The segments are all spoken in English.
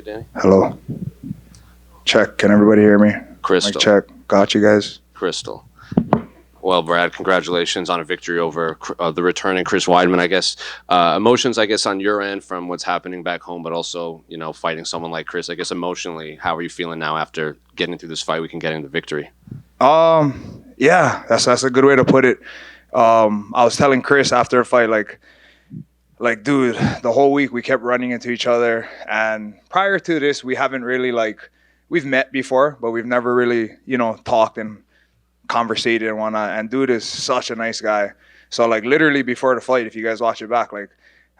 Danny? Hello. Check. Can everybody hear me? Crystal. Mic check. Got you guys. Crystal. Well, Brad, congratulations on a victory over the returning Chris Weidman, I guess. Emotions, I guess, on your end from what's happening back home, but also, fighting someone like Chris. I guess emotionally, how are you feeling now after getting through this fight week and getting the victory? Yeah, that's a good way to put it. I was telling Chris after the fight, like, dude, the whole week we kept running into each other, and prior to this, we haven't really we've met before, but we've never really, talked and conversated and whatnot. And dude is such a nice guy. So literally before the fight, if you guys watch it back,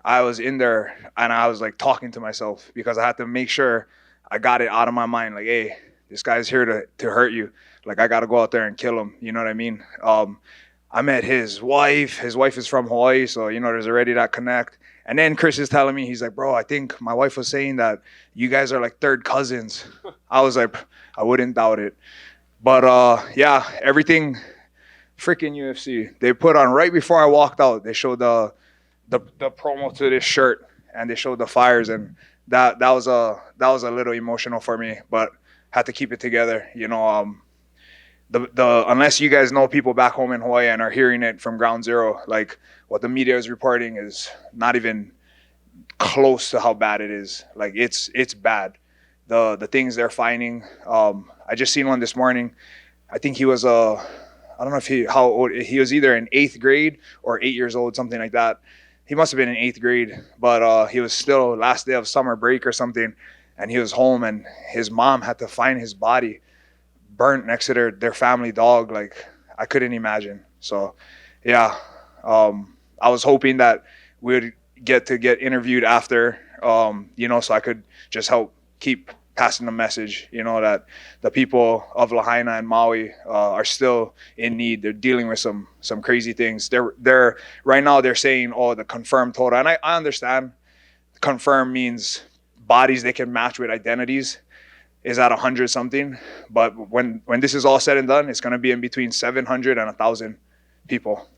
I was in there and I was talking to myself because I had to make sure I got it out of my mind. Hey, this guy's here to hurt you. I got to go out there and kill him. You know what I mean? I met his wife. His wife is from Hawaii, so there's already that connect. And then Chris is telling me, he's like, bro, I think my wife was saying that you guys are like third cousins. I was like, I wouldn't doubt it. But yeah, everything freaking UFC. They put on right before I walked out. They showed the promo to this shirt, and they showed the fires, and that was a little emotional for me, but had to keep it together. The unless you guys know people back home in Hawaii and are hearing it from ground zero, what the media is reporting is not even close to how bad it is. It's bad. The things they're finding. I just seen one this morning. I think he was I don't know how old he was, either in 8th grade or 8 years old, something like that. He must have been in 8th grade, but he was still last day of summer break or something, and he was home, and his mom had to find his body burnt next to their family dog. I couldn't imagine. So yeah, I was hoping that we would get interviewed after, so I could just help keep passing the message, that the people of Lahaina and Maui are still in need. They're dealing with some crazy things. They're right now they're saying, the confirmed total, and I understand confirmed means bodies they can match with identities is at 100 something, but when this is all said and done, it's going to be in between 700 and 1,000 people.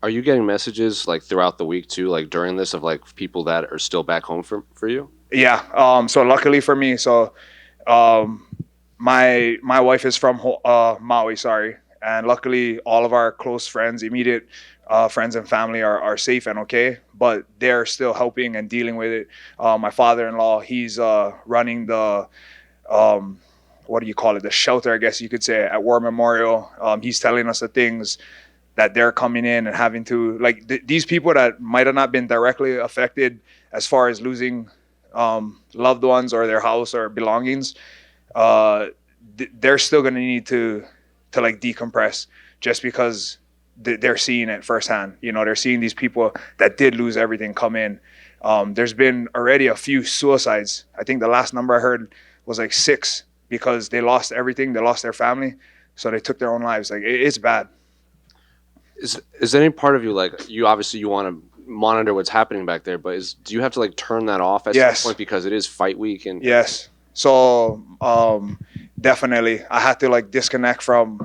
Are you getting messages throughout the week too, during this, of people that are still back home for you? Yeah. So luckily for me, my wife is from Maui, and luckily all of our close friends, immediate friends and family are safe and okay, but they're still helping and dealing with it. My father-in-law, he's running the what do you call it? The shelter, I guess you could say, at War Memorial. He's telling us the things that they're coming in and having to, these people that might have not been directly affected as far as losing loved ones or their house or belongings, they're still going to need to decompress, just because they're seeing it firsthand. They're seeing these people that did lose everything come in. There's been already a few suicides. I think the last number I heard was 6, because they lost everything. They lost their family, so they took their own lives. It's bad. Is there any part of you, you obviously you want to monitor what's happening back there, but do you have to turn that off at some point, because it is fight week? And yes, so definitely I had to disconnect from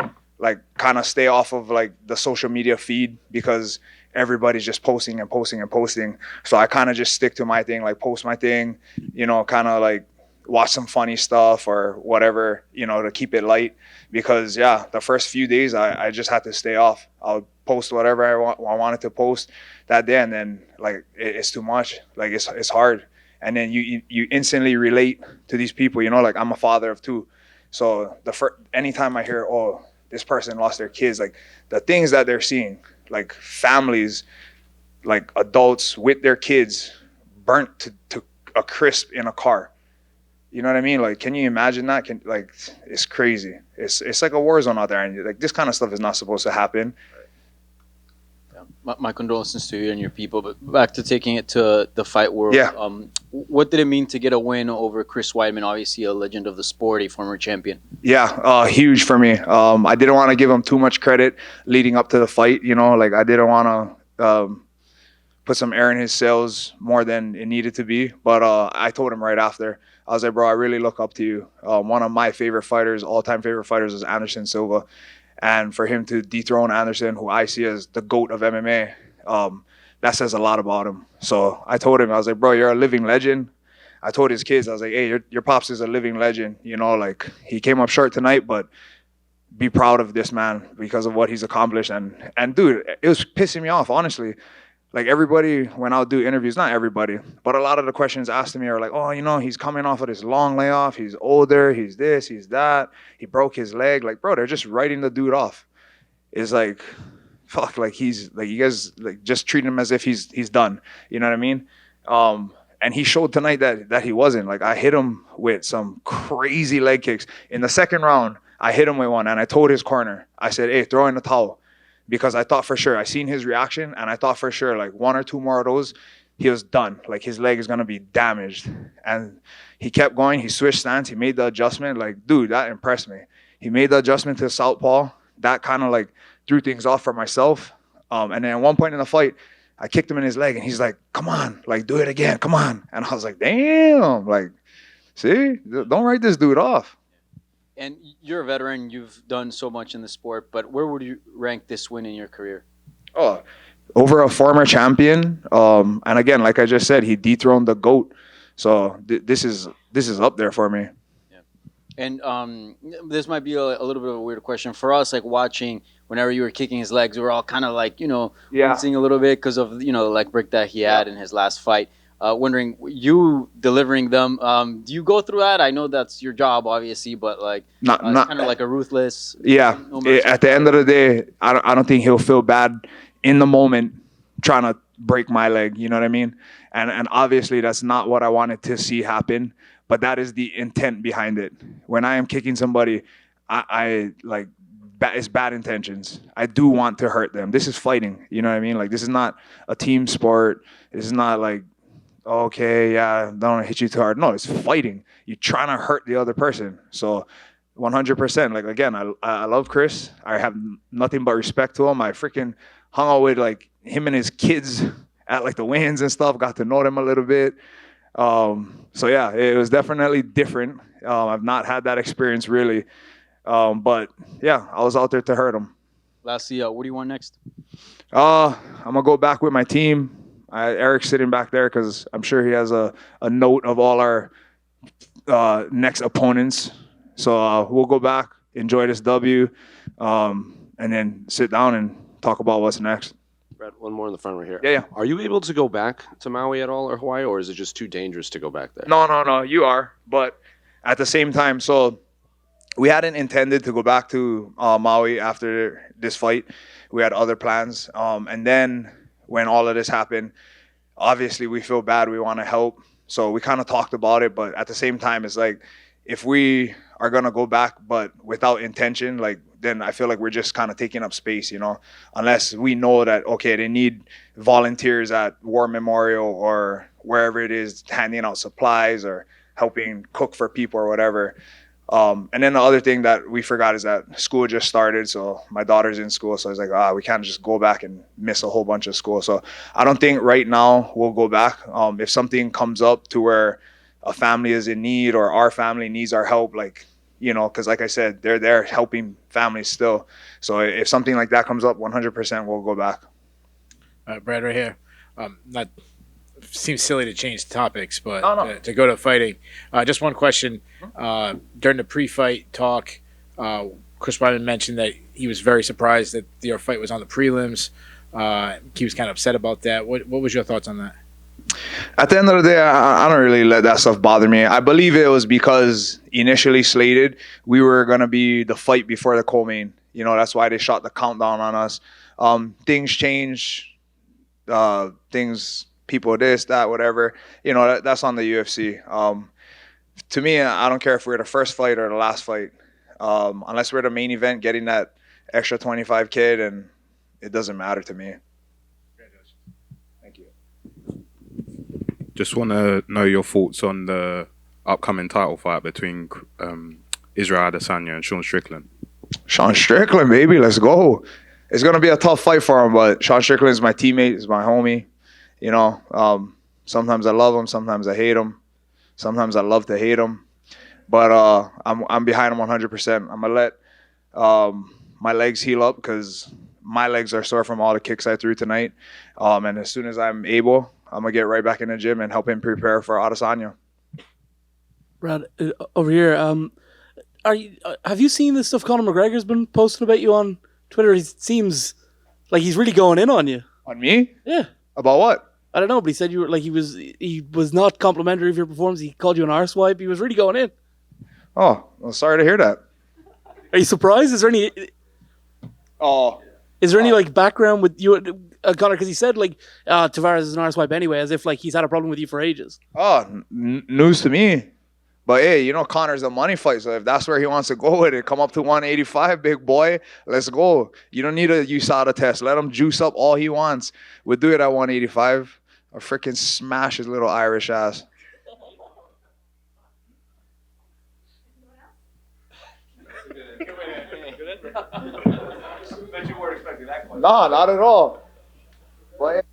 kind of stay off of the social media feed, because everybody's just posting and posting and posting. So I kind of just stick to my thing, post my thing, kind of watch some funny stuff or whatever, to keep it light, because the first few days I just had to stay off. I'll post whatever I wanted to post that day, and then it's too much. It's hard, and then you instantly relate to these people. I'm a father of 2, so anytime I hear, this person lost their kids, the things that they're seeing, families, adults with their kids burnt to a crisp in a car. You know what I mean? Can you imagine that? It's crazy. It's like a war zone out there, and this kind of stuff is not supposed to happen. My condolences to you and your people. But back to taking it to the fight world. Yeah. What did it mean to get a win over Chris Weidman, obviously a legend of the sport, a former champion? Yeah, huge for me. I didn't want to give him too much credit leading up to the fight. I didn't want to put some air in his sails more than it needed to be. But I told him right after, I was like, bro, I really look up to you. One of my favorite fighters, all-time favorite fighters, is Anderson Silva. And for him to dethrone Anderson, who I see as the GOAT of MMA, that says a lot about him. So I told him, I was like, bro, you're a living legend. I told his kids, I was like, hey, your pops is a living legend. You know, like he came up short tonight, but be proud of this man because of what he's accomplished. And dude, it was pissing me off, honestly. Like everybody, when I'll do interviews, not everybody, but a lot of the questions asked to me are like, oh, you know, he's coming off of this long layoff. He's older. He's this, he's that. He broke his leg. Like, bro, they're just writing the dude off. It's like, fuck, like he's like, you guys like just treat him as if he's done. You know what I mean? And he showed tonight that he wasn't. Like I hit him with some crazy leg kicks. In the second round, I hit him with one and I told his corner, I said, hey, throw in the towel. Because I thought for sure, I seen his reaction, and I thought for sure, like one or two more of those, he was done. Like his leg is gonna be damaged. And he kept going. He switched stance. He made the adjustment. Like, dude, that impressed me. He made the adjustment to southpaw. That kind of like threw things off for myself. And then at one point in the fight, I kicked him in his leg, and he's like, "Come on, like do it again, come on." And I was like, "Damn, like, see, don't write this dude off." And you're a veteran. You've done so much in the sport, but where would you rank this win in your career? Oh, over a former champion. And again, like I just said, he dethroned the GOAT. So this is up there for me. Yeah. And this might be a little bit of a weird question for us. Like watching whenever you were kicking his legs, we were all kind of like wincing a little bit because of the leg break that he had in his last fight. Wondering, you delivering them, do you go through that? I know that's your job, obviously, but like not kind of like a ruthless. Yeah. At the end of the day, I don't think he'll feel bad in the moment trying to break my leg. You know what I mean? And obviously that's not what I wanted to see happen, but that is the intent behind it. When I am kicking somebody, I like it's bad intentions. I do want to hurt them. This is fighting. You know what I mean? Like this is not a team sport. This is not like, okay, yeah, don't want to hit you too hard. No, it's fighting. You're trying to hurt the other person. So 100%. Like, again, I love Chris. I have nothing but respect to him. I freaking hung out with, like, him and his kids at, like, the weigh-ins and stuff. Got to know them a little bit. So, yeah, it was definitely different. I've not had that experience, really. But, yeah, I was out there to hurt him. Lastly, what do you want next? I'm going to go back with my team. Eric's sitting back there because I'm sure he has a note of all our next opponents. So we'll go back, enjoy this W, and then sit down and talk about what's next. Brett, one more in the front right here. Yeah. Are you able to go back to Maui at all or Hawaii, or is it just too dangerous to go back there? No, you are. But at the same time, so we hadn't intended to go back to Maui after this fight. We had other plans. And then when all of this happened, obviously we feel bad. We want to help. So we kind of talked about it. But at the same time, it's like, if we are going to go back, but without intention, like, then I feel like we're just kind of taking up space, unless we know that, okay, they need volunteers at War Memorial or wherever it is, handing out supplies or helping cook for people or whatever. And then the other thing that we forgot is that school just started. So my daughter's in school. So I was like, we can't just go back and miss a whole bunch of school. So I don't think right now we'll go back. If something comes up to where a family is in need or our family needs our help, like, because like I said, they're there helping families still. So if something like that comes up, 100% we'll go back. Brad, right here. Not seems silly to change topics, but No. To go to fighting. Just one question. During the pre-fight talk, Chris Weidman mentioned that he was very surprised that your fight was on the prelims. He was kind of upset about that. What was your thoughts on that? At the end of the day, I don't really let that stuff bother me. I believe it was because initially slated, we were going to be the fight before the co-main. That's why they shot the countdown on us. Things change. People this, that, whatever. That's on the UFC. To me, I don't care if we're the first fight or the last fight. Unless we're the main event, getting that extra $25K, then it doesn't matter to me. Thank you. Just want to know your thoughts on the upcoming title fight between Israel Adesanya and Sean Strickland. Sean Strickland, baby, let's go. It's going to be a tough fight for him, but Sean Strickland is my teammate, is my homie. Sometimes I love him, sometimes I hate him. Sometimes I love to hate him. But I'm behind him 100%. I'm going to let my legs heal up because my legs are sore from all the kicks I threw tonight. And as soon as I'm able, I'm going to get right back in the gym and help him prepare for Adesanya. Brad, over here. Have you seen the stuff Conor McGregor's been posting about you on Twitter? He seems like he's really going in on you. On me? Yeah. About what? I don't know, but he said you were like he was not complimentary of your performance. He called you an arsewipe. He was really going in. Oh, well, sorry to hear that. Are you surprised? Is there any like background with you, Conor? Because he said like Tavares is an arsewipe anyway, as if like he's had a problem with you for ages. Oh, news to me. But hey, you know Conor's a money fight, so if that's where he wants to go with it, come up to 185, big boy. Let's go. You don't need a USADA test. Let him juice up all he wants. We'll do it at 185. Or freaking smash his little Irish ass. No, not at all. But